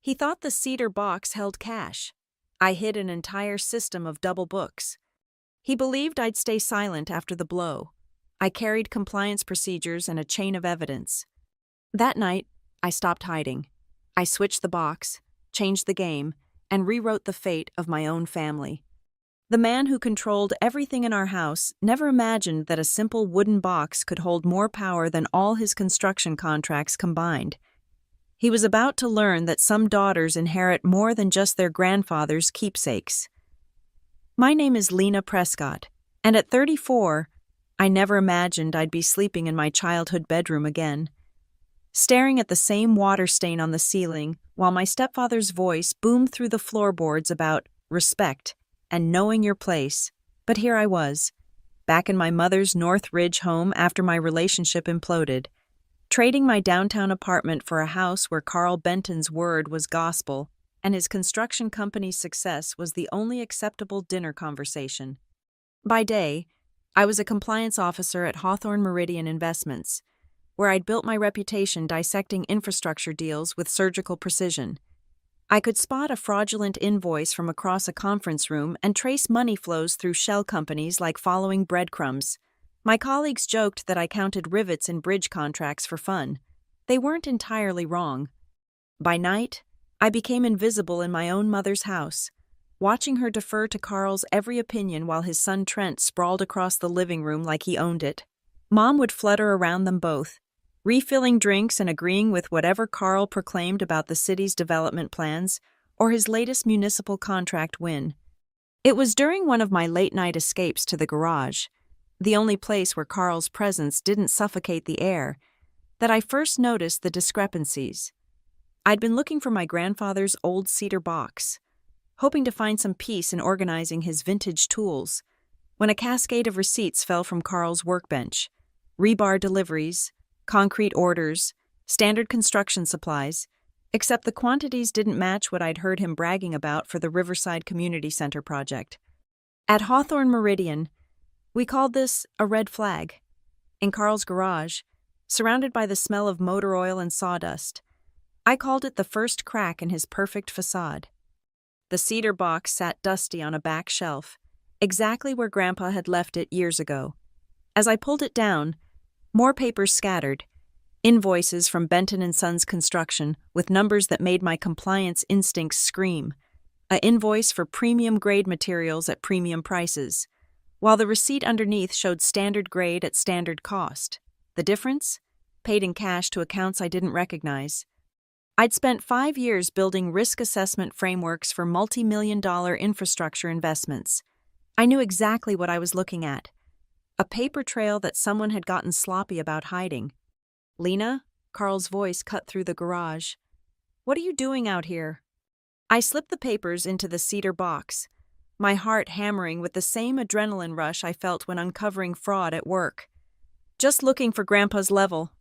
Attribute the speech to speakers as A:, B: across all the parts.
A: He thought the cedar box held cash. I hid an entire system of double books. He believed I'd stay silent after the blow. I carried compliance procedures and a chain of evidence. That night, I stopped hiding. I switched the box, changed the game, and rewrote the fate of my own family. The man who controlled everything in our house never imagined that a simple wooden box could hold more power than all his construction contracts combined. He was about to learn that some daughters inherit more than just their grandfather's keepsakes. My name is Lena Prescott, and at 34, I never imagined I'd be sleeping in my childhood bedroom again, staring at the same water stain on the ceiling while my stepfather's voice boomed through the floorboards about respect and knowing your place. But here I was, back in my mother's North Ridge home after my relationship imploded, trading my downtown apartment for a house where Carl Benton's word was gospel and his construction company's success was the only acceptable dinner conversation. By day, I was a compliance officer at Hawthorne Meridian Investments, where I'd built my reputation dissecting infrastructure deals with surgical precision. I could spot a fraudulent invoice from across a conference room and trace money flows through shell companies like following breadcrumbs. My colleagues joked that I counted rivets in bridge contracts for fun. They weren't entirely wrong. By night, I became invisible in my own mother's house, watching her defer to Carl's every opinion while his son Trent sprawled across the living room like he owned it. Mom would flutter around them both, refilling drinks and agreeing with whatever Carl proclaimed about the city's development plans or his latest municipal contract win. It was during one of my late-night escapes to the garage, the only place where Carl's presence didn't suffocate the air, that I first noticed the discrepancies. I'd been looking for my grandfather's old cedar box, hoping to find some peace in organizing his vintage tools, when a cascade of receipts fell from Carl's workbench: rebar deliveries, concrete orders, standard construction supplies, except the quantities didn't match what I'd heard him bragging about for the Riverside Community Center project. At Hawthorne Meridian, we called this a red flag. In Carl's garage, surrounded by the smell of motor oil and sawdust, I called it the first crack in his perfect facade. The cedar box sat dusty on a back shelf, exactly where Grandpa had left it years ago. As I pulled it down, more papers scattered, invoices from Benton and Sons Construction with numbers that made my compliance instincts scream, an invoice for premium grade materials at premium prices, while the receipt underneath showed standard grade at standard cost. The difference? Paid in cash to accounts I didn't recognize. I'd spent 5 years building risk assessment frameworks for multi-million-dollar infrastructure investments. I knew exactly what I was looking at. A paper trail that someone had gotten sloppy about hiding. "Lena?" Carl's voice cut through the garage. "What are you doing out here?" I slipped the papers into the cedar box, my heart hammering with the same adrenaline rush I felt when uncovering fraud at work. "Just looking for Grandpa's level.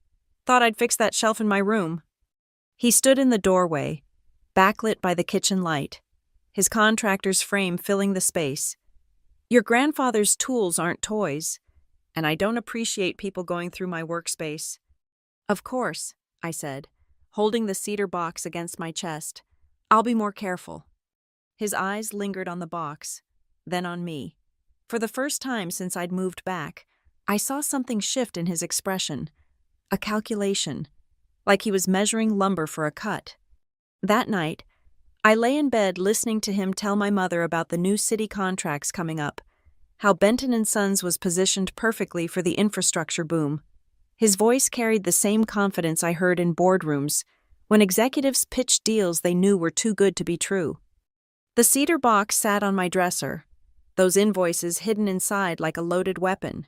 A: Thought I'd fix that shelf in my room." He stood in the doorway, backlit by the kitchen light, his contractor's frame filling the space. "Your grandfather's tools aren't toys, and I don't appreciate people going through my workspace." "Of course," I said, holding the cedar box against my chest. "I'll be more careful." His eyes lingered on the box, then on me. For the first time since I'd moved back, I saw something shift in his expression. A calculation, like he was measuring lumber for a cut. That night, I lay in bed listening to him tell my mother about the new city contracts coming up, how Benton and Sons was positioned perfectly for the infrastructure boom. His voice carried the same confidence I heard in boardrooms, when executives pitched deals they knew were too good to be true. The cedar box sat on my dresser, those invoices hidden inside like a loaded weapon.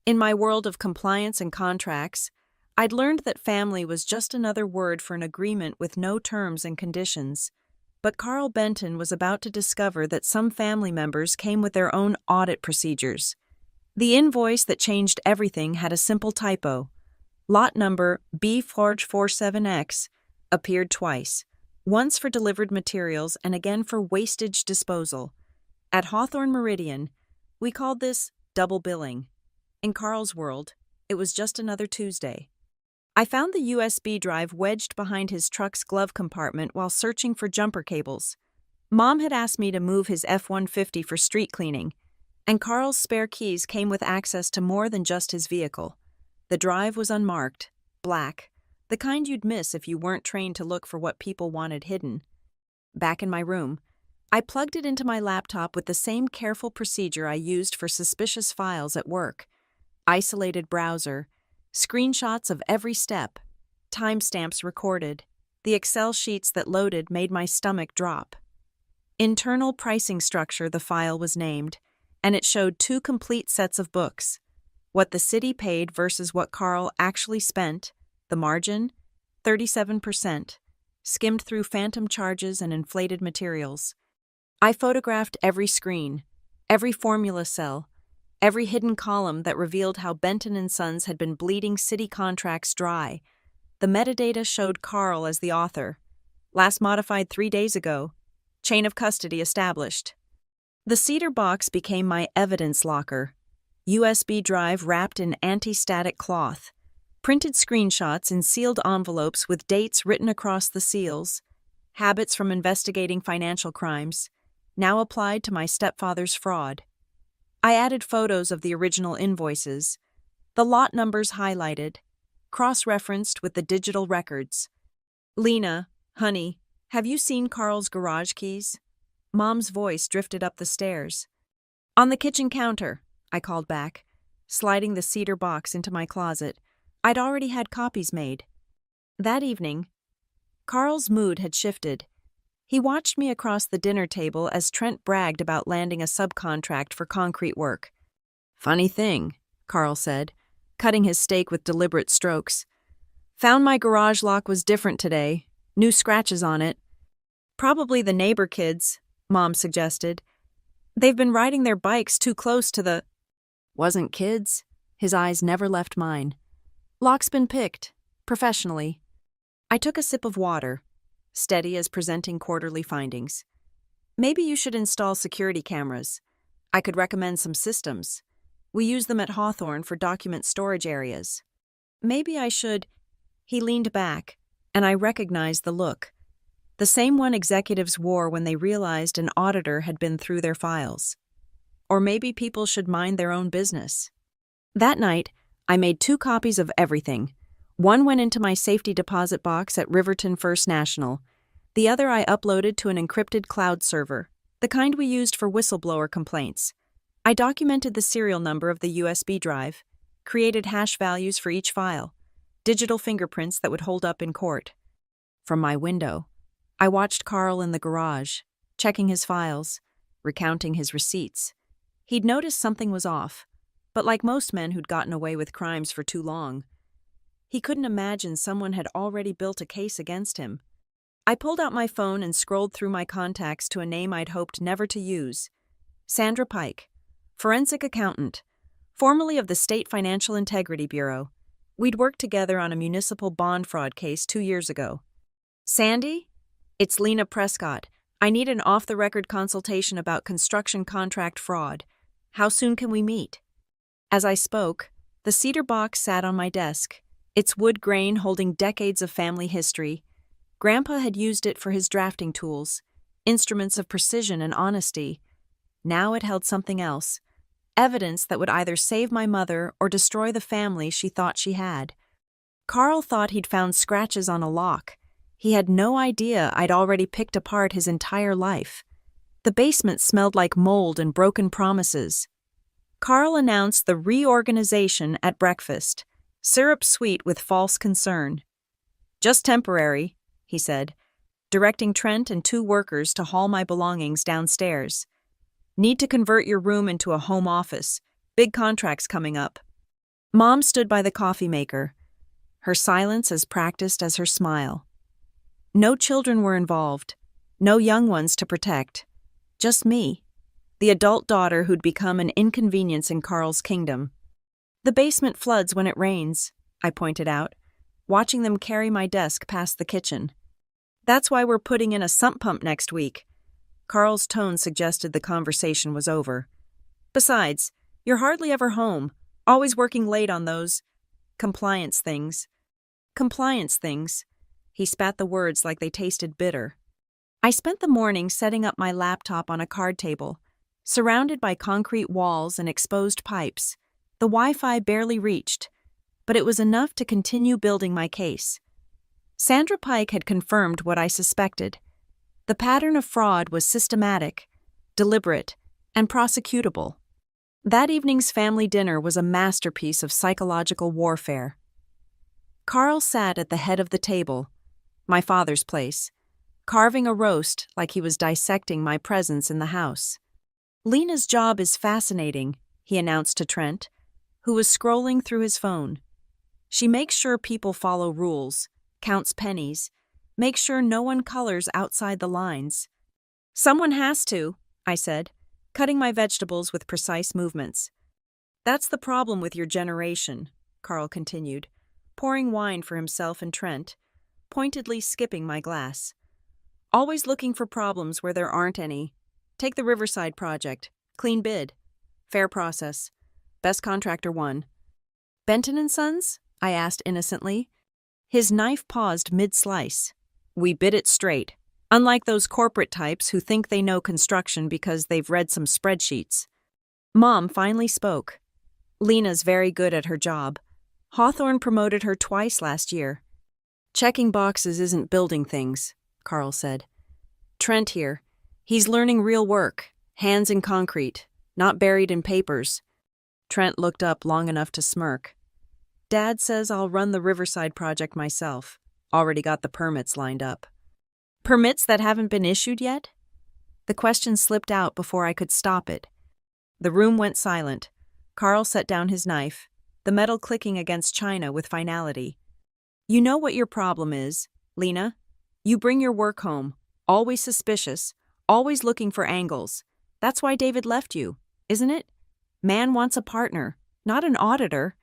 A: In my world of compliance and contracts, I'd learned that family was just another word for an agreement with no terms and conditions. But Carl Benton was about to discover that some family members came with their own audit procedures. The invoice that changed everything had a simple typo. Lot number B47X appeared twice, once for delivered materials and again for wastage disposal. At Hawthorne Meridian, we called this double billing. In Carl's world, it was just another Tuesday. I found the USB drive wedged behind his truck's glove compartment while searching for jumper cables. Mom had asked me to move his F-150 for street cleaning, and Carl's spare keys came with access to more than just his vehicle. The drive was unmarked, black, the kind you'd miss if you weren't trained to look for what people wanted hidden. Back in my room, I plugged it into my laptop with the same careful procedure I used for suspicious files at work. Isolated browser, screenshots of every step, timestamps recorded. The Excel sheets that loaded made my stomach drop. Internal pricing structure, the file was named, and it showed 2 complete sets of books. What the city paid versus what Carl actually spent, the margin, 37%, skimmed through phantom charges and inflated materials. I photographed every screen, every formula cell, every hidden column that revealed how Benton & Sons had been bleeding city contracts dry. The metadata showed Carl as the author. Last modified 3 days ago. Chain of custody established. The cedar box became my evidence locker. USB drive wrapped in anti-static cloth. Printed screenshots in sealed envelopes with dates written across the seals. Habits from investigating financial crimes, now applied to my stepfather's fraud. I added photos of the original invoices, the lot numbers highlighted, cross-referenced with the digital records. Lena, honey, have you seen Carl's garage keys? Mom's voice drifted up the stairs. On the kitchen counter, I called back, sliding the cedar box into my closet. I'd already had copies made. That evening, Carl's mood had shifted. He watched me across the dinner table as Trent bragged about landing a subcontract for concrete work. Funny thing, Carl said, cutting his steak with deliberate strokes. Found my garage lock was different today. New scratches on it. Probably the neighbor kids, Mom suggested. They've been riding their bikes too close to the... Wasn't kids. His eyes never left mine. Lock's been picked, professionally. I took a sip of water, steady as presenting quarterly findings. Maybe you should install security cameras. I could recommend some systems. We use them at Hawthorne for document storage areas. Maybe I should... He leaned back, and I recognized the look. The same one executives wore when they realized an auditor had been through their files. Or maybe people should mind their own business. That night, I made 2 copies of everything. One went into my safety deposit box at Riverton First National. The other I uploaded to an encrypted cloud server, the kind we used for whistleblower complaints. I documented the serial number of the USB drive, created hash values for each file, digital fingerprints that would hold up in court. From my window, I watched Carl in the garage, checking his files, recounting his receipts. He'd noticed something was off, but like most men who'd gotten away with crimes for too long, he couldn't imagine someone had already built a case against him. I pulled out my phone and scrolled through my contacts to a name I'd hoped never to use. Sandra Pike, forensic accountant, formerly of the State Financial Integrity Bureau. We'd worked together on a municipal bond fraud case 2 years ago. Sandy? It's Lena Prescott. I need an off-the-record consultation about construction contract fraud. How soon can we meet? As I spoke, the cedar box sat on my desk, its wood grain holding decades of family history. Grandpa had used it for his drafting tools, instruments of precision and honesty. Now it held something else, evidence that would either save my mother or destroy the family she thought she had. Carl thought he'd found scratches on a lock. He had no idea I'd already picked apart his entire life. The basement smelled like mold and broken promises. Carl announced the reorganization at breakfast, syrup sweet with false concern. Just temporary, he said, directing Trent and 2 workers to haul my belongings downstairs. Need to convert your room into a home office. Big contracts coming up. Mom stood by the coffee maker, her silence as practiced as her smile. No children were involved, no young ones to protect. Just me, the adult daughter who'd become an inconvenience in Carl's kingdom. The basement floods when it rains, I pointed out, watching them carry my desk past the kitchen. That's why we're putting in a sump pump next week. Carl's tone suggested the conversation was over. Besides, you're hardly ever home, always working late on those compliance things. Compliance things. He spat the words like they tasted bitter. I spent the morning setting up my laptop on a card table. Surrounded by concrete walls and exposed pipes, the Wi-Fi barely reached, but it was enough to continue building my case. Sandra Pike had confirmed what I suspected. The pattern of fraud was systematic, deliberate, and prosecutable. That evening's family dinner was a masterpiece of psychological warfare. Carl sat at the head of the table, my father's place, carving a roast like he was dissecting my presence in the house. "Lena's job is fascinating," he announced to Trent, who was scrolling through his phone. "She makes sure people follow rules, counts pennies, makes sure no one colors outside the lines." "Someone has to," I said, cutting my vegetables with precise movements. "That's the problem with your generation," Carl continued, pouring wine for himself and Trent, pointedly skipping my glass. "Always looking for problems where there aren't any. Take the Riverside project. Clean bid. Fair process. Best contractor won." "Benton and Sons?" I asked innocently. His knife paused mid-slice. "We bid it straight. Unlike those corporate types who think they know construction because they've read some spreadsheets." Mom finally spoke. "Lena's very good at her job. Hawthorne promoted her twice last year." "Checking boxes isn't building things," Carl said. "Trent here. He's learning real work, hands in concrete, not buried in papers." Trent looked up long enough to smirk. "Dad says I'll run the Riverside project myself. Already got the permits lined up." "Permits that haven't been issued yet?" The question slipped out before I could stop it. The room went silent. Carl set down his knife, the metal clicking against china with finality. "You know what your problem is, Lena? You bring your work home, always suspicious, always looking for angles. That's why David left you, isn't it? Man wants a partner, not an auditor."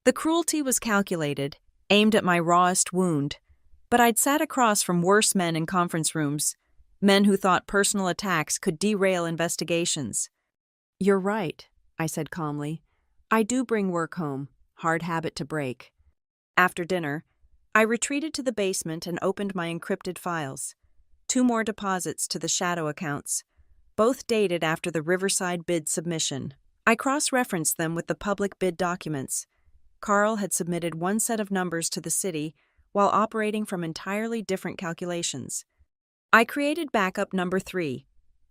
A: The cruelty was calculated, aimed at my rawest wound. But I'd sat across from worse men in conference rooms, men who thought personal attacks could derail investigations. "You're right," I said calmly. "I do bring work home, hard habit to break." After dinner, I retreated to the basement and opened my encrypted files. 2 more deposits to the shadow accounts, both dated after the Riverside bid submission. I cross-referenced them with the public bid documents. Carl had submitted one set of numbers to the city while operating from entirely different calculations. I created backup number 3,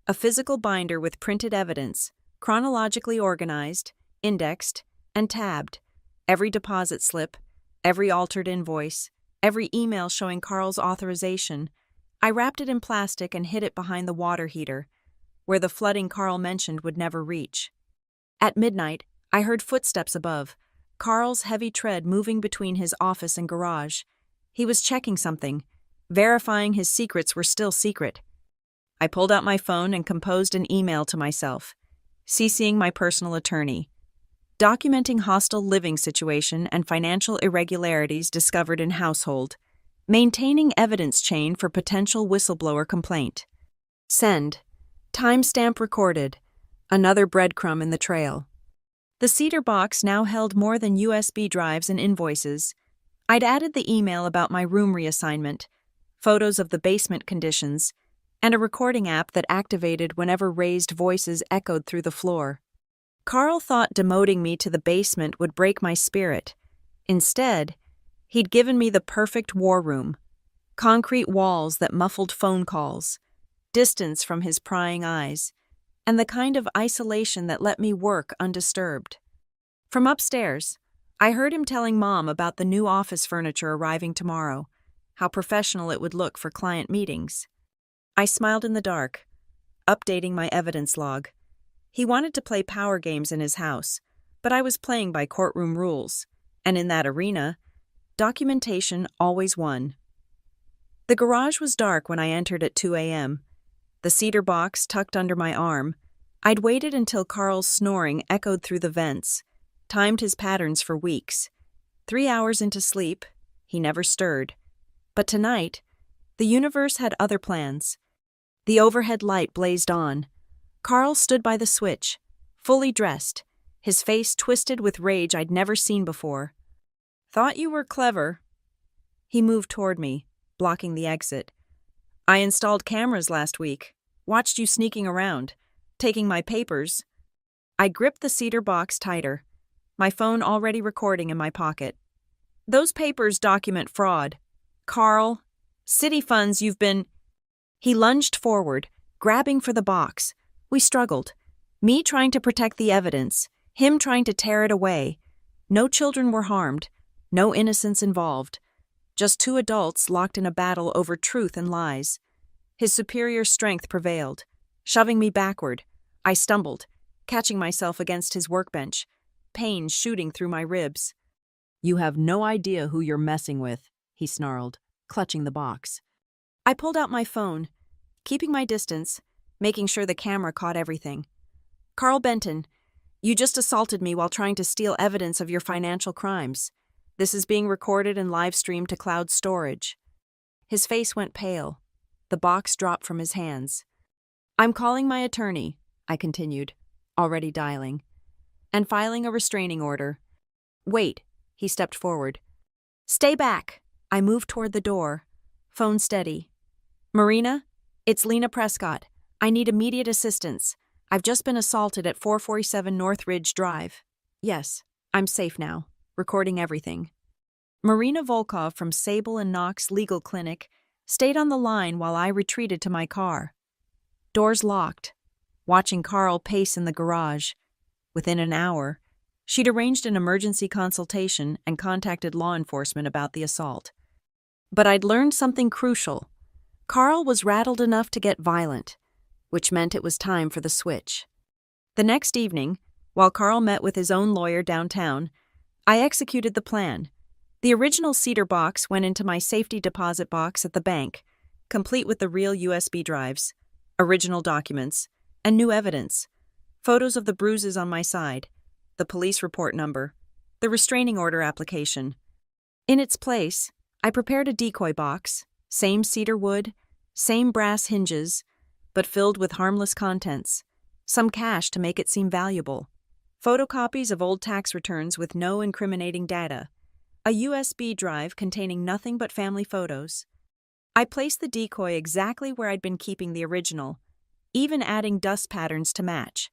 A: a physical binder with printed evidence, chronologically organized, indexed, and tabbed. Every deposit slip, every altered invoice, every email showing Carl's authorization. I wrapped it in plastic and hid it behind the water heater, where the flooding Carl mentioned would never reach. At midnight, I heard footsteps above, Carl's heavy tread moving between his office and garage. He was checking something, verifying his secrets were still secret. I pulled out my phone and composed an email to myself, CCing my personal attorney, documenting hostile living situation and financial irregularities discovered in household, maintaining evidence chain for potential whistleblower complaint. Send. Timestamp recorded. Another breadcrumb in the trail. The cedar box now held more than USB drives and invoices. I'd added the email about my room reassignment, photos of the basement conditions, and a recording app that activated whenever raised voices echoed through the floor. Carl thought demoting me to the basement would break my spirit. Instead, he'd given me the perfect war room. Concrete walls that muffled phone calls, distance from his prying eyes, and the kind of isolation that let me work undisturbed. From upstairs, I heard him telling Mom about the new office furniture arriving tomorrow, how professional it would look for client meetings. I smiled in the dark, updating my evidence log. He wanted to play power games in his house, but I was playing by courtroom rules, and in that arena, documentation always won. The garage was dark when I entered at 2 a.m., the cedar box tucked under my arm. I'd waited until Carl's snoring echoed through the vents, timed his patterns for weeks. 3 hours into sleep, he never stirred. But tonight, the universe had other plans. The overhead light blazed on. Carl stood by the switch, fully dressed, his face twisted with rage I'd never seen before. "Thought you were clever," He moved toward me, blocking the exit. I installed cameras last week. Watched you sneaking around, taking my papers. I gripped the cedar box tighter, my phone already recording in my pocket. Those papers document fraud. Carl, city funds you've been... He lunged forward, grabbing for the box. We struggled. Me trying to protect the evidence, him trying to tear it away. No children were harmed, no innocents involved. Just two adults locked in a battle over truth and lies. His superior strength prevailed. Shoving me backward, I stumbled, catching myself against his workbench, pain shooting through my ribs. "You have no idea who you're messing with," he snarled, clutching the box. I pulled out my phone, keeping my distance, making sure the camera caught everything. "Carl Benton, you just assaulted me while trying to steal evidence of your financial crimes. This is being recorded and live-streamed to cloud storage." His face went pale. The box dropped from his hands. "I'm calling my attorney," I continued, already dialing, "and filing a restraining order." "Wait," he stepped forward. "Stay back." I moved toward the door, phone steady. "Marina, it's Lena Prescott. I need immediate assistance. I've just been assaulted at 447 North Ridge Drive." "Yes, I'm safe now, recording everything." Marina Volkov from Sable and Knox Legal Clinic stayed on the line while I retreated to my car. Doors locked, watching Carl pace in the garage. Within an hour, she'd arranged an emergency consultation and contacted law enforcement about the assault. But I'd learned something crucial. Carl was rattled enough to get violent, which meant it was time for the switch. The next evening, while Carl met with his own lawyer downtown, I executed the plan. The original cedar box went into my safety deposit box at the bank, complete with the real USB drives, original documents, and new evidence. Photos of the bruises on my side, the police report number, the restraining order application. In its place, I prepared a decoy box, same cedar wood, same brass hinges, but filled with harmless contents, some cash to make it seem valuable, photocopies of old tax returns with no incriminating data, a USB drive containing nothing but family photos. I placed the decoy exactly where I'd been keeping the original, even adding dust patterns to match.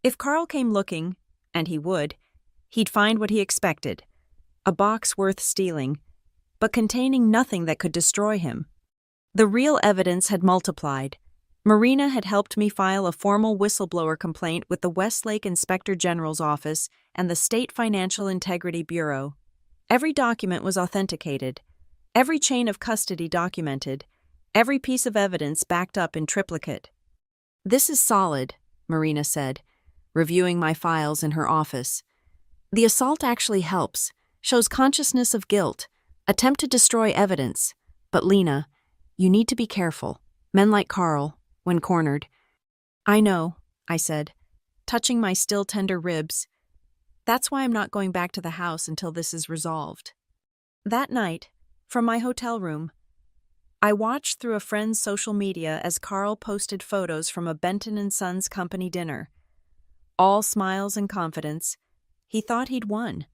A: If Carl came looking, and he would, he'd find what he expected, a box worth stealing, but containing nothing that could destroy him. The real evidence had multiplied. Marina had helped me file a formal whistleblower complaint with the Westlake Inspector General's office and the State Financial Integrity Bureau. Every document was authenticated, every chain of custody documented, every piece of evidence backed up in triplicate. "This is solid," Marina said, reviewing my files in her office. "The assault actually helps, shows consciousness of guilt, attempt to destroy evidence. But Lena, you need to be careful. Men like Carl, when cornered." "I know," I said, touching my still tender ribs. "That's why I'm not going back to the house until this is resolved." That night, from my hotel room, I watched through a friend's social media as Carl posted photos from a Benton & Sons company dinner. All smiles and confidence. He thought he'd won.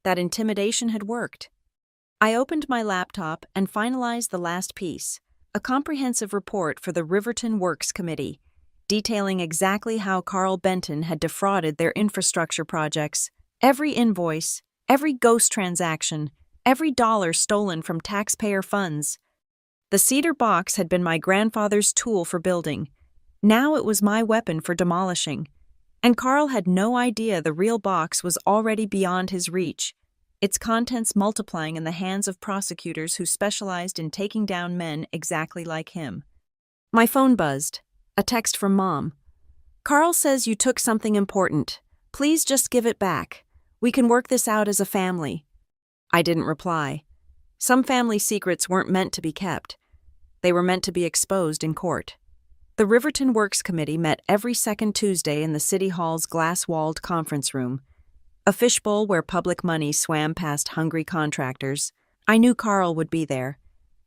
A: That intimidation had worked. I opened my laptop and finalized the last piece, a comprehensive report for the Riverton Works Committee, detailing exactly how Carl Benton had defrauded their infrastructure projects, every invoice, every ghost transaction, every dollar stolen from taxpayer funds. The cedar box had been my grandfather's tool for building. Now it was my weapon for demolishing. And Carl had no idea the real box was already beyond his reach, its contents multiplying in the hands of prosecutors who specialized in taking down men exactly like him. My phone buzzed. A text from Mom. "Carl says you took something important. Please just give it back. We can work this out as a family." I didn't reply. Some family secrets weren't meant to be kept. They were meant to be exposed in court. The Riverton Works Committee met every second Tuesday in the City Hall's glass-walled conference room, a fishbowl where public money swam past hungry contractors. I knew Carl would be there.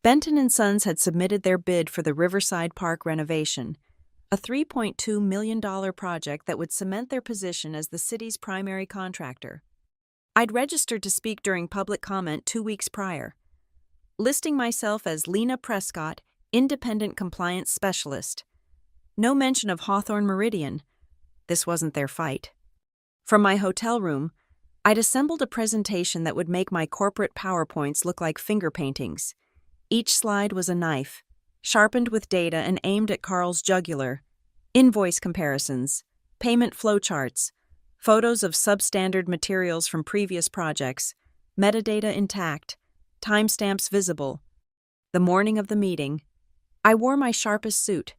A: Benton & Sons had submitted their bid for the Riverside Park renovation, a $3.2 million project that would cement their position as the city's primary contractor. I'd registered to speak during public comment 2 weeks prior. listing myself as Lena Prescott, Independent Compliance Specialist. No mention of Hawthorne Meridian. This wasn't their fight. From my hotel room, I'd assembled a presentation that would make my corporate PowerPoints look like finger paintings. Each slide was a knife, sharpened with data and aimed at Carl's jugular. Invoice comparisons, payment flowcharts, photos of substandard materials from previous projects, metadata intact, timestamps visible. The morning of the meeting, I wore my sharpest suit,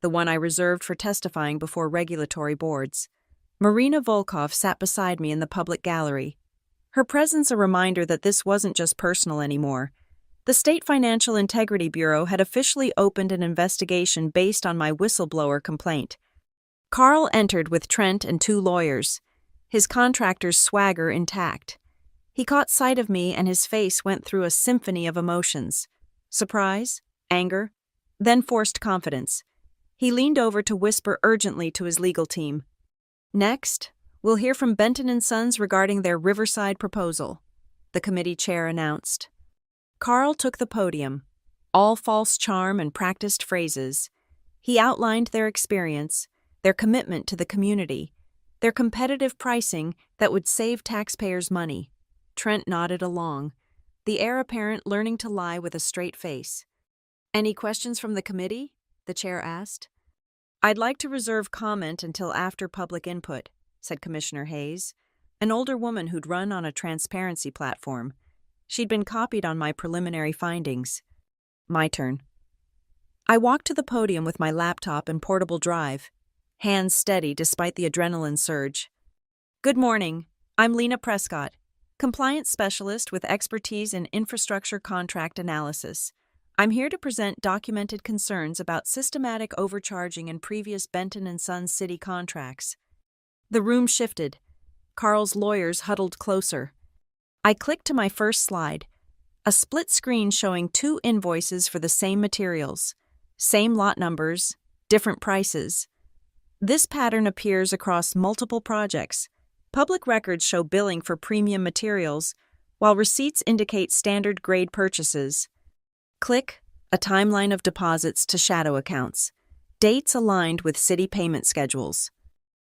A: the one I reserved for testifying before regulatory boards. Marina Volkov sat beside me in the public gallery. Her presence a reminder that this wasn't just personal anymore. The State Financial Integrity Bureau had officially opened an investigation based on my whistleblower complaint. Carl entered with Trent and 2 lawyers, his contractor's swagger intact. He caught sight of me and his face went through a symphony of emotions. Surprise, anger, then forced confidence. He leaned over to whisper urgently to his legal team. Next, we'll hear from Benton & Sons regarding their Riverside proposal, the committee chair announced. Carl took the podium, all false charm and practiced phrases. He outlined their experience, their commitment to the community, their competitive pricing that would save taxpayers money. Trent nodded along, the heir apparent learning to lie with a straight face. Any questions from the committee? The chair asked. I'd like to reserve comment until after public input, said Commissioner Hayes, an older woman who'd run on a transparency platform. She'd been copied on my preliminary findings. My turn. I walked to the podium with my laptop and portable drive, hands steady despite the adrenaline surge. Good morning. I'm Lena Prescott, compliance specialist with expertise in infrastructure contract analysis. I'm here to present documented concerns about systematic overcharging in previous Benton & Sons city contracts. The room shifted. Carl's lawyers huddled closer. I clicked to my first slide, a split screen showing 2 invoices for the same materials, same lot numbers, different prices. This pattern appears across multiple projects. Public records show billing for premium materials, while receipts indicate standard grade purchases. Click, a timeline of deposits to shadow accounts, dates aligned with city payment schedules.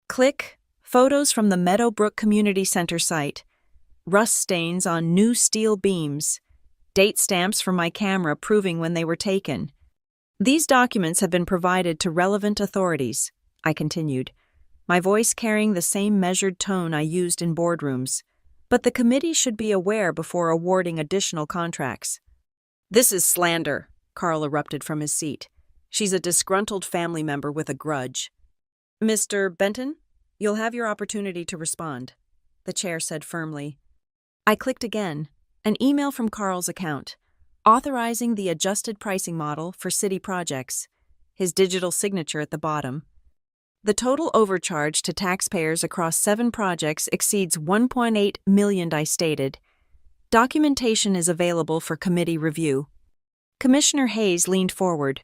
A: Click, photos from the Meadowbrook Community Center site, rust stains on new steel beams, date stamps from my camera proving when they were taken. These documents have been provided to relevant authorities, I continued, my voice carrying the same measured tone I used in boardrooms. But the committee should be aware before awarding additional contracts. This is slander, Carl erupted from his seat. She's a disgruntled family member with a grudge. Mr. Benton, you'll have your opportunity to respond, the chair said firmly. I clicked again, an email from Carl's account, authorizing the adjusted pricing model for city projects, his digital signature at the bottom. The total overcharge to taxpayers across 7 projects exceeds $1.8 million, I stated. Documentation is available for committee review. Commissioner Hayes leaned forward.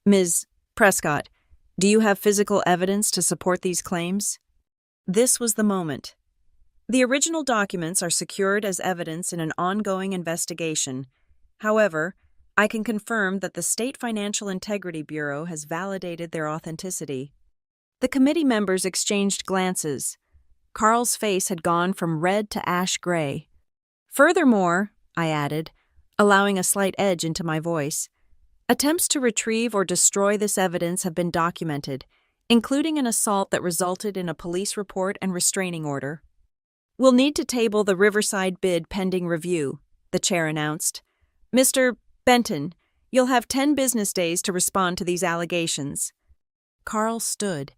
A: Ms. Prescott, do you have physical evidence to support these claims? This was the moment. The original documents are secured as evidence in an ongoing investigation. However, I can confirm that the State Financial Integrity Bureau has validated their authenticity. The committee members exchanged glances. Carl's face had gone from red to ash gray. Furthermore, I added, allowing a slight edge into my voice, attempts to retrieve or destroy this evidence have been documented, including an assault that resulted in a police report and restraining order. We'll need to table the Riverside bid pending review, the chair announced. Mr. Benton, you'll have 10 business days to respond to these allegations. Carl stood,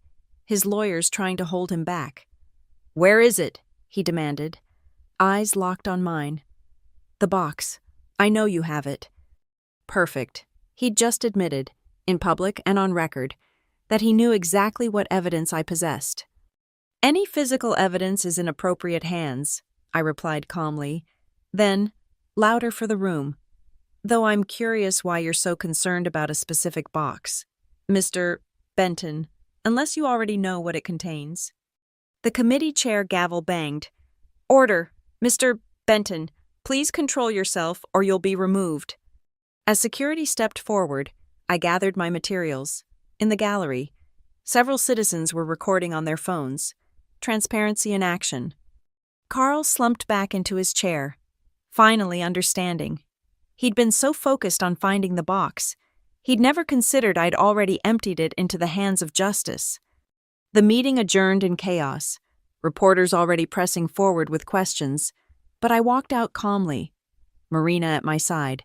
A: his lawyers trying to hold him back. Where is it? He demanded. Eyes locked on mine. The box. I know you have it. Perfect. He'd just admitted, in public and on record, that he knew exactly what evidence I possessed. Any physical evidence is in appropriate hands, I replied calmly. Then, louder for the room. Though I'm curious why you're so concerned about a specific box. Mr. Benton, unless you already know what it contains. The committee chair gavel banged. Order! Mr. Benton, please control yourself or you'll be removed. As security stepped forward, I gathered my materials. In the gallery, several citizens were recording on their phones. Transparency in action. Carl slumped back into his chair, finally understanding. He'd been so focused on finding the box, he'd never considered I'd already emptied it into the hands of justice. The meeting adjourned in chaos, reporters already pressing forward with questions, but I walked out calmly, Marina at my side,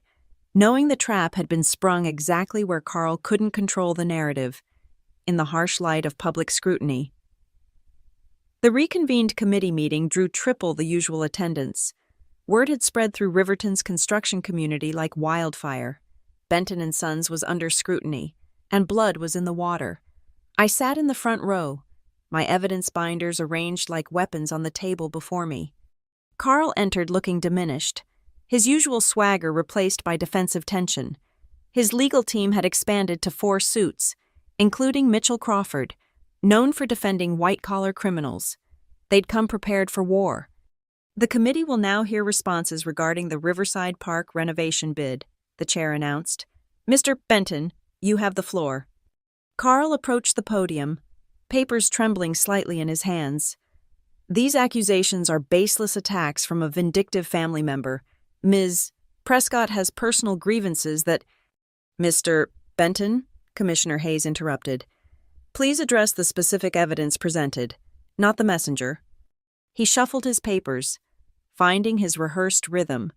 A: knowing the trap had been sprung exactly where Carl couldn't control the narrative, in the harsh light of public scrutiny. The reconvened committee meeting drew triple the usual attendance. Word had spread through Riverton's construction community like wildfire. Benton & Sons was under scrutiny, and blood was in the water. I sat in the front row, my evidence binders arranged like weapons on the table before me. Carl entered looking diminished, his usual swagger replaced by defensive tension. His legal team had expanded to 4 suits, including Mitchell Crawford, known for defending white-collar criminals. They'd come prepared for war. The committee will now hear responses regarding the Riverside Park renovation bid, the chair announced. Mr. Benton, you have the floor. Carl approached the podium, papers trembling slightly in his hands. These accusations are baseless attacks from a vindictive family member. Ms. Prescott has personal grievances that— Mr. Benton, Commissioner Hayes interrupted. Please address the specific evidence presented, not the messenger. He shuffled his papers, finding his rehearsed rhythm.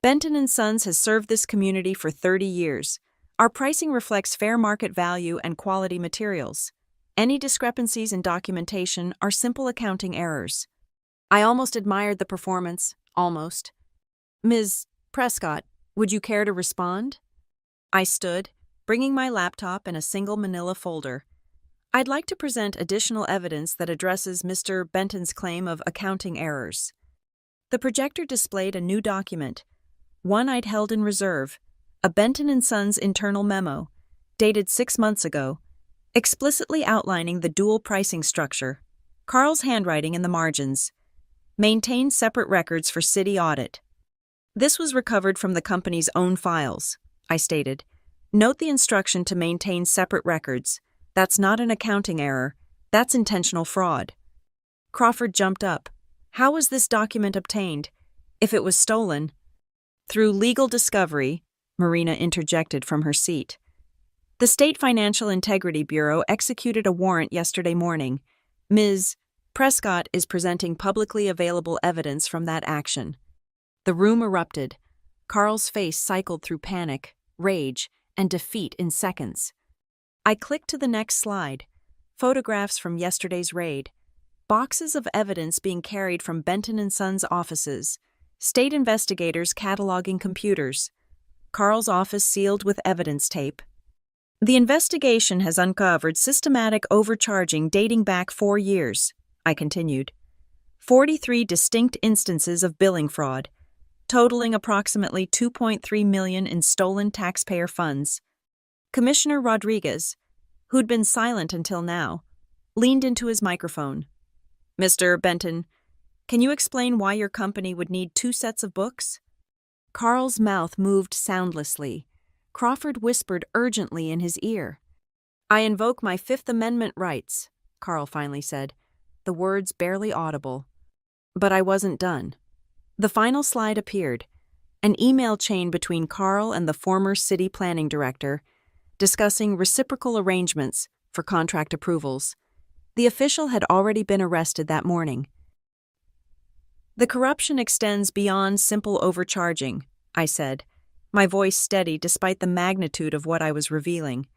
A: Benton & Sons has served this community for 30 years. Our pricing reflects fair market value and quality materials. Any discrepancies in documentation are simple accounting errors. I almost admired the performance, almost. Ms. Prescott, would you care to respond? I stood, bringing my laptop and a single manila folder. I'd like to present additional evidence that addresses Mr. Benton's claim of accounting errors. The projector displayed a new document, one I'd held in reserve, a Benton & Sons internal memo, dated 6 months ago, explicitly outlining the dual pricing structure, Carl's handwriting in the margins. Maintain separate records for city audit. This was recovered from the company's own files, I stated. Note the instruction to maintain separate records. That's not an accounting error. That's intentional fraud. Crawford jumped up. How was this document obtained? If it was stolen— Through legal discovery, Marina interjected from her seat. The State Financial Integrity Bureau executed a warrant yesterday morning. Ms. Prescott is presenting publicly available evidence from that action. The room erupted. Carl's face cycled through panic, rage, and defeat in seconds. I clicked to the next slide. Photographs from yesterday's raid. Boxes of evidence being carried from Benton & Sons offices. State investigators cataloging computers. Carl's office sealed with evidence tape. The investigation has uncovered systematic overcharging dating back 4 years, I continued. 43 distinct instances of billing fraud, totaling approximately $2.3 million in stolen taxpayer funds. Commissioner Rodriguez, who'd been silent until now, leaned into his microphone. Mr. Benton, can you explain why your company would need 2 sets of books? Carl's mouth moved soundlessly. Crawford whispered urgently in his ear. I invoke my Fifth Amendment rights, Carl finally said, the words barely audible. But I wasn't done. The final slide appeared, an email chain between Carl and the former city planning director, discussing reciprocal arrangements for contract approvals. The official had already been arrested that morning. The corruption extends beyond simple overcharging, I said, my voice steady despite the magnitude of what I was revealing.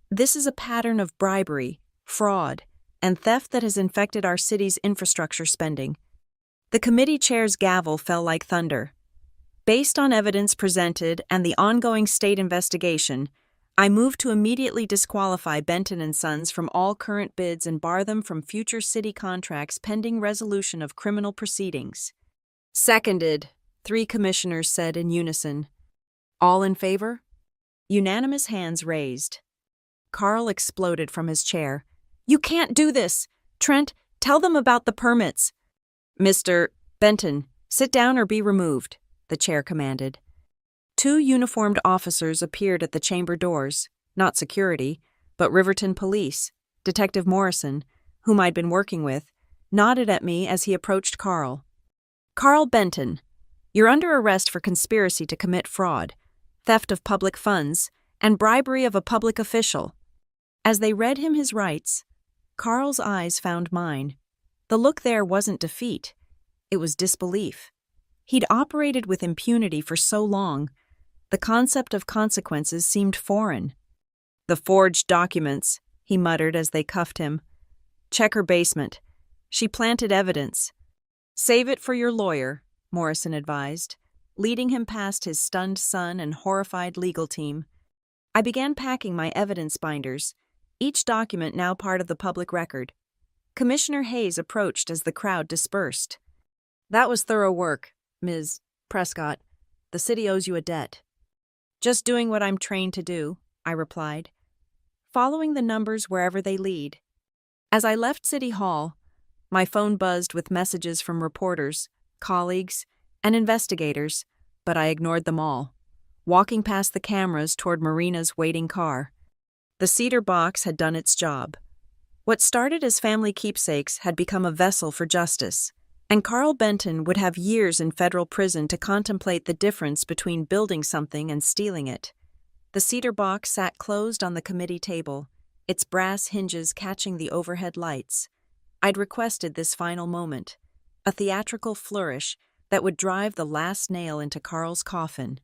A: This is a pattern of bribery, fraud, and theft that has infected our city's infrastructure spending. The committee chair's gavel fell like thunder. Based on evidence presented and the ongoing state investigation, I moved to immediately disqualify Benton & Sons from all current bids and bar them from future city contracts pending resolution of criminal proceedings. Seconded, 3 commissioners said in unison. All in favor? Unanimous hands raised. Carl exploded from his chair. You can't do this! Trent, tell them about the permits. Mr. Benton, sit down or be removed, the chair commanded. 2 uniformed officers appeared at the chamber doors, not security, but Riverton Police. Detective Morrison, whom I'd been working with, nodded at me as he approached Carl. "Carl Benton, you're under arrest for conspiracy to commit fraud, theft of public funds, and bribery of a public official." As they read him his rights, Carl's eyes found mine. The look there wasn't defeat, it was disbelief. He'd operated with impunity for so long, the concept of consequences seemed foreign. "The forged documents," he muttered as they cuffed him. "Check her basement. She planted evidence." "Save it for your lawyer," Morrison advised, leading him past his stunned son and horrified legal team. I began packing my evidence binders, each document now part of the public record. Commissioner Hayes approached as the crowd dispersed. "That was thorough work, Ms. Prescott. The city owes you a debt." "Just doing what I'm trained to do," I replied, following the numbers wherever they lead. As I left City Hall, my phone buzzed with messages from reporters, colleagues, and investigators, but I ignored them all, walking past the cameras toward Marina's waiting car. The cedar box had done its job. What started as family keepsakes had become a vessel for justice, and Carl Benton would have years in federal prison to contemplate the difference between building something and stealing it. The cedar box sat closed on the committee table, its brass hinges catching the overhead lights. I'd requested this final moment, a theatrical flourish that would drive the last nail into Carl's coffin.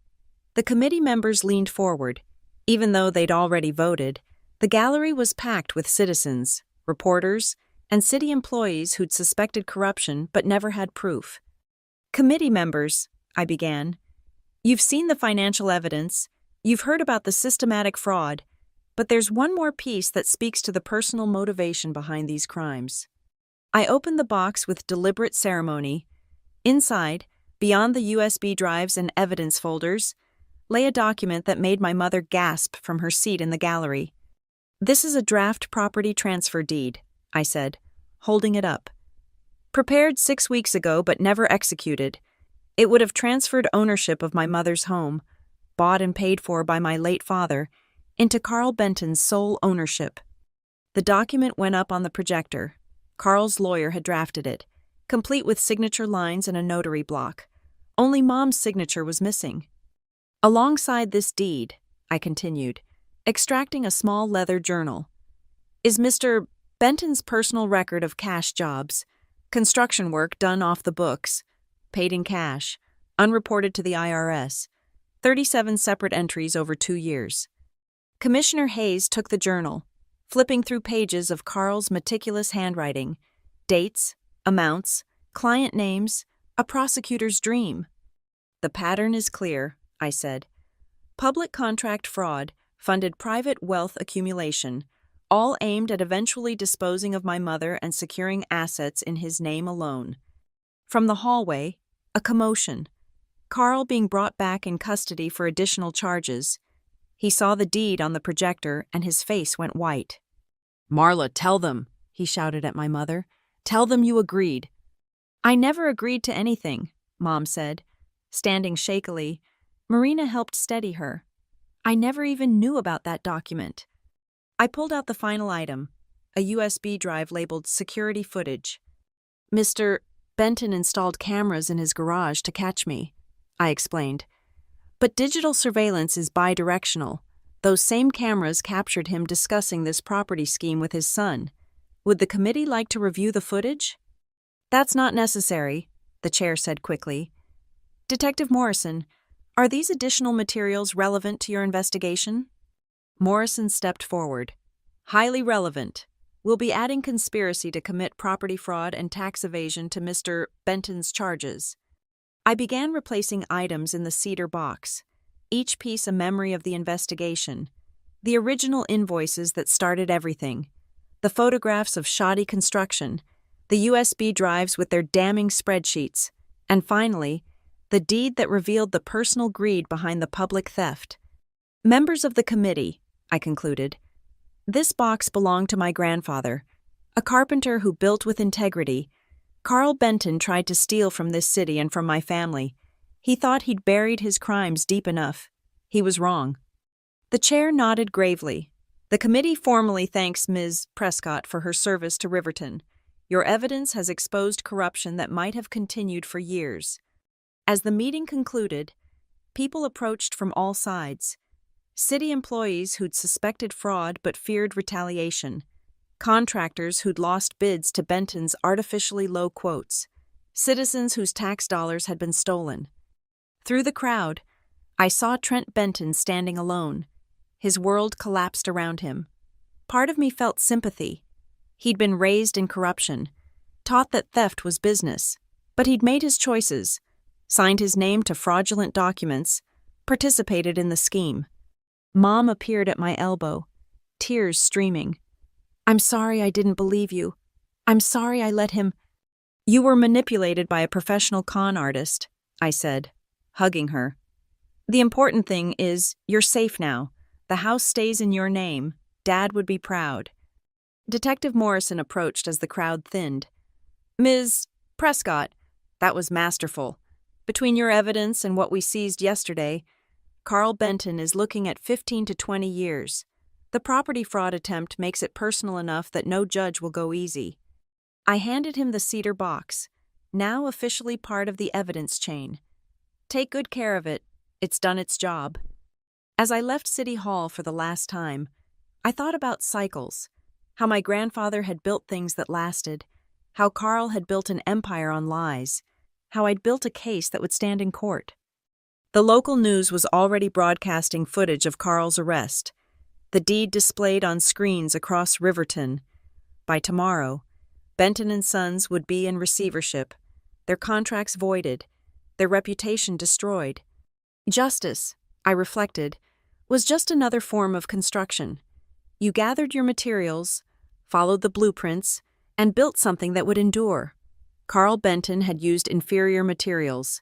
A: The committee members leaned forward. Even though they'd already voted, the gallery was packed with citizens, reporters, and city employees who'd suspected corruption but never had proof. "Committee members," I began, "you've seen the financial evidence, you've heard about the systematic fraud, but there's one more piece that speaks to the personal motivation behind these crimes." I opened the box with deliberate ceremony. Inside, beyond the USB drives and evidence folders, lay a document that made my mother gasp from her seat in the gallery. "This is a draft property transfer deed," I said, holding it up. "Prepared 6 weeks ago but never executed. It would have transferred ownership of my mother's home, bought and paid for by my late father, into Carl Benton's sole ownership." The document went up on the projector. Carl's lawyer had drafted it, complete with signature lines and a notary block. Only Mom's signature was missing. "Alongside this deed," I continued, extracting a small leather journal, "is Mr. Benton's personal record of cash jobs, construction work done off the books, paid in cash, unreported to the IRS, 37 separate entries over 2 years. Commissioner Hayes took the journal, flipping through pages of Carl's meticulous handwriting, dates, amounts, client names, a prosecutor's dream. "The pattern is clear," I said. "Public contract fraud, funded private wealth accumulation, all aimed at eventually disposing of my mother and securing assets in his name alone." From the hallway, a commotion. Carl being brought back in custody for additional charges. He saw the deed on the projector and his face went white. "Marla, tell them," he shouted at my mother. "Tell them you agreed." "I never agreed to anything," Mom said. Standing shakily, Marina helped steady her. "I never even knew about that document." I pulled out the final item, a USB drive labeled security footage. "Mr. Benton installed cameras in his garage to catch me," I explained. "But digital surveillance is bidirectional. Those same cameras captured him discussing this property scheme with his son. Would the committee like to review the footage?" "That's not necessary," the chair said quickly. "Detective Morrison, are these additional materials relevant to your investigation?" Morrison stepped forward. "Highly relevant. We'll be adding conspiracy to commit property fraud and tax evasion to Mr. Benton's charges." I began replacing items in the cedar box, each piece a memory of the investigation. The original invoices that started everything, the photographs of shoddy construction, the USB drives with their damning spreadsheets, and finally, the deed that revealed the personal greed behind the public theft. "Members of the committee," I concluded, "this box belonged to my grandfather, a carpenter who built with integrity. Carl Benton tried to steal from this city and from my family. He thought he'd buried his crimes deep enough. He was wrong. The chair nodded gravely. The committee formally thanks Ms. Prescott for her service to Riverton. Your evidence has exposed corruption that might have continued for years. As the meeting concluded, people approached from all sides. City employees who'd suspected fraud but feared retaliation. Contractors who'd lost bids to Benton's artificially low quotes. Citizens whose tax dollars had been stolen. Through the crowd, I saw Trent Benton standing alone. His world collapsed around him. Part of me felt sympathy. He'd been raised in corruption, taught that theft was business, but he'd made his choices, signed his name to fraudulent documents, participated in the scheme. Mom appeared at my elbow, tears streaming. "I'm sorry I didn't believe you. I'm sorry I let him—" "You were manipulated by a professional con artist," I said, hugging her. "The important thing is, you're safe now. The house stays in your name. Dad would be proud." Detective Morrison approached as the crowd thinned. "Ms. Prescott, that was masterful. Between your evidence and what we seized yesterday, Carl Benton is looking at 15 to 20 years. The property fraud attempt makes it personal enough that no judge will go easy." I handed him the cedar box, now officially part of the evidence chain. "Take good care of it. It's done its job." As I left City Hall for the last time, I thought about cycles, how my grandfather had built things that lasted, how Carl had built an empire on lies, how I'd built a case that would stand in court. The local news was already broadcasting footage of Carl's arrest, the deed displayed on screens across Riverton. By tomorrow, Benton and Sons would be in receivership, their contracts voided, their reputation destroyed. Justice, I reflected, was just another form of construction. You gathered your materials, followed the blueprints, and built something that would endure. Carl Benton had used inferior materials.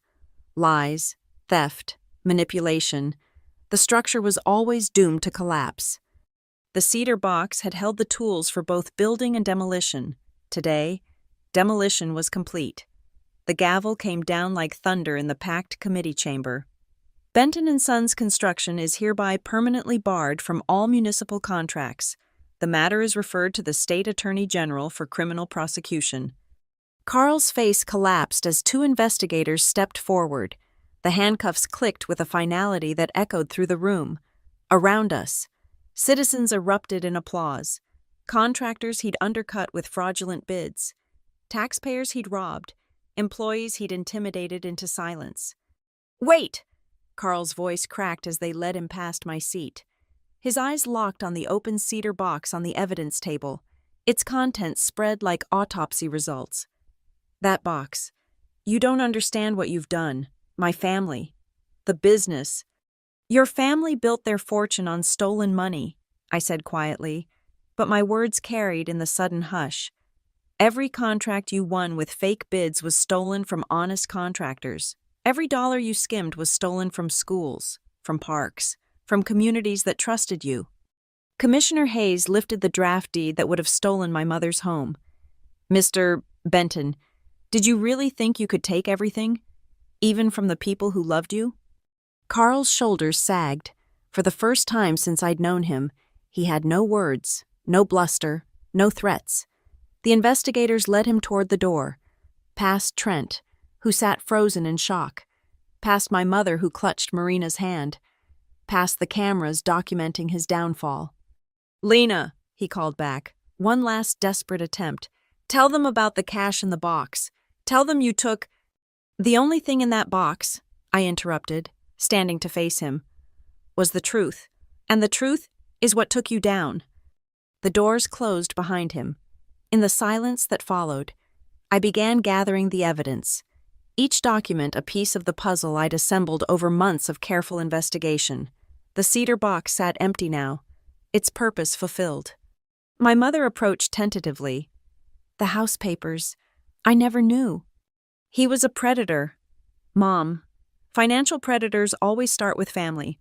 A: Lies, theft, manipulation. The structure was always doomed to collapse. The cedar box had held the tools for both building and demolition. Today, demolition was complete. The gavel came down like thunder in the packed committee chamber. Benton and Sons Construction is hereby permanently barred from all municipal contracts. The matter is referred to the State Attorney General for criminal prosecution. Carl's face collapsed as two investigators stepped forward. The handcuffs clicked with a finality that echoed through the room. Around us, citizens erupted in applause. Contractors he'd undercut with fraudulent bids. Taxpayers he'd robbed. Employees he'd intimidated into silence. "Wait!" Carl's voice cracked as they led him past my seat. His eyes locked on the open cedar box on the evidence table. Its contents spread like autopsy results. "That box. You don't understand what you've done. My family. The business. Your family built their fortune on stolen money," I said quietly, but my words carried in the sudden hush. "Every contract you won with fake bids was stolen from honest contractors. Every dollar you skimmed was stolen from schools, from parks, from communities that trusted you." Commissioner Hayes lifted the draft deed that would have stolen my mother's home. "Mr. Benton, did you really think you could take everything, even from the people who loved you?" Carl's shoulders sagged. For the first time since I'd known him, he had no words, no bluster, no threats. The investigators led him toward the door, past Trent, who sat frozen in shock, past my mother who clutched Marina's hand, past the cameras documenting his downfall. "Lena," he called back, one last desperate attempt. "Tell them about the cash in the box. Tell them you took—" "The only thing in that box," I interrupted, standing to face him, "was the truth. And the truth is what took you down." The doors closed behind him. In the silence that followed, I began gathering the evidence. Each document a piece of the puzzle I'd assembled over months of careful investigation. The cedar box sat empty now, its purpose fulfilled. My mother approached tentatively. "The house papers. I never knew." "He was a predator. Mom, financial predators always start with family.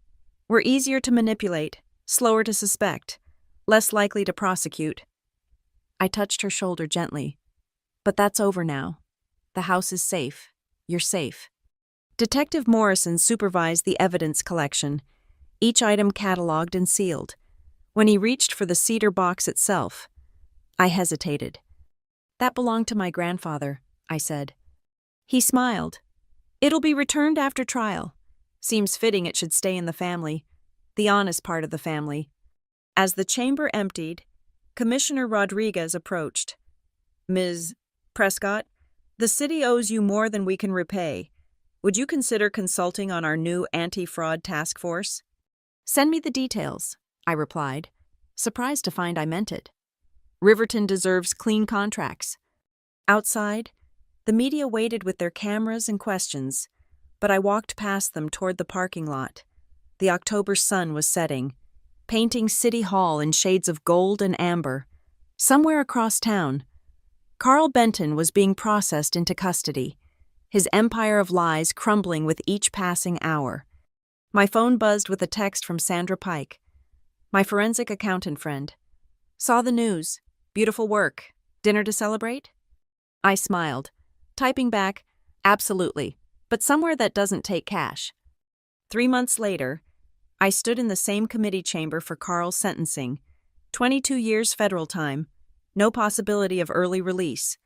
A: We're easier to manipulate, slower to suspect, less likely to prosecute." I touched her shoulder gently. "But that's over now. The house is safe. You're safe." Detective Morrison supervised the evidence collection. each item catalogued and sealed. When he reached for the cedar box itself, I hesitated. "That belonged to my grandfather," I said. He smiled. "It'll be returned after trial. Seems fitting it should stay in the family, the honest part of the family." As the chamber emptied, Commissioner Rodriguez approached. "Ms. Prescott, the city owes you more than we can repay. Would you consider consulting on our new anti-fraud task force?" "Send me the details," I replied, surprised to find I meant it. Riverton deserves clean contracts. Outside, the media waited with their cameras and questions, but I walked past them toward the parking lot. The October sun was setting, painting City Hall in shades of gold and amber. Somewhere across town, Carl Benton was being processed into custody, his empire of lies crumbling with each passing hour. My phone buzzed with a text from Sandra Pike, my forensic accountant friend. "Saw the news. Beautiful work. Dinner to celebrate?" I smiled, typing back, "Absolutely, but somewhere that doesn't take cash." 3 months later, I stood in the same committee chamber for Carl's sentencing. 22 years federal time, no possibility of early release,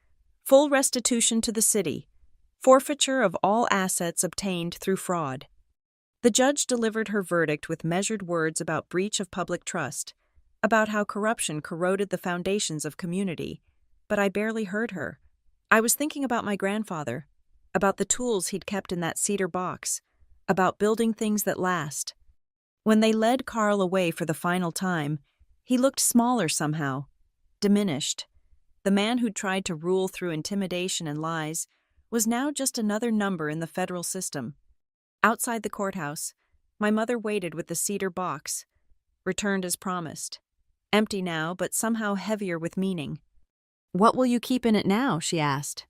A: full restitution to the city, forfeiture of all assets obtained through fraud. The judge delivered her verdict with measured words about breach of public trust, about how corruption corroded the foundations of community, but I barely heard her. I was thinking about my grandfather, about the tools he'd kept in that cedar box, about building things that last. When they led Carl away for the final time, he looked smaller somehow, diminished. The man who'd tried to rule through intimidation and lies was now just another number in the federal system. Outside the courthouse, my mother waited with the cedar box, returned as promised. Empty now, but somehow heavier with meaning. "What will you keep in it now?" she asked.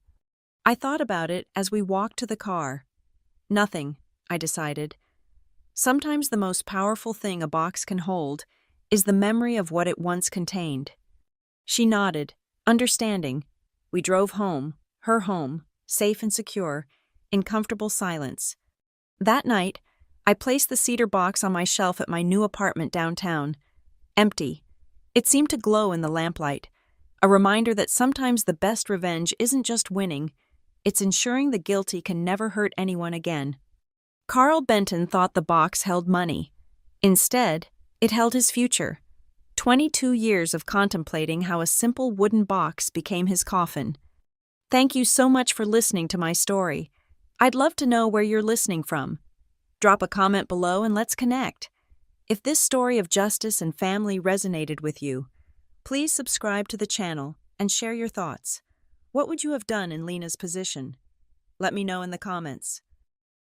A: I thought about it as we walked to the car. Nothing, I decided. Sometimes the most powerful thing a box can hold is the memory of what it once contained. She nodded, understanding. We drove home, her home, safe and secure, in comfortable silence. That night, I placed the cedar box on my shelf at my new apartment downtown. Empty. It seemed to glow in the lamplight, a reminder that sometimes the best revenge isn't just winning, it's ensuring the guilty can never hurt anyone again. Carl Benton thought the box held money. Instead, it held his future. 22 years of contemplating how a simple wooden box became his coffin. Thank you so much for listening to my story. I'd love to know where you're listening from. Drop a comment below and let's connect. If this story of justice and family resonated with you, please subscribe to the channel and share your thoughts. What would you have done in Lena's position? Let me know in the comments.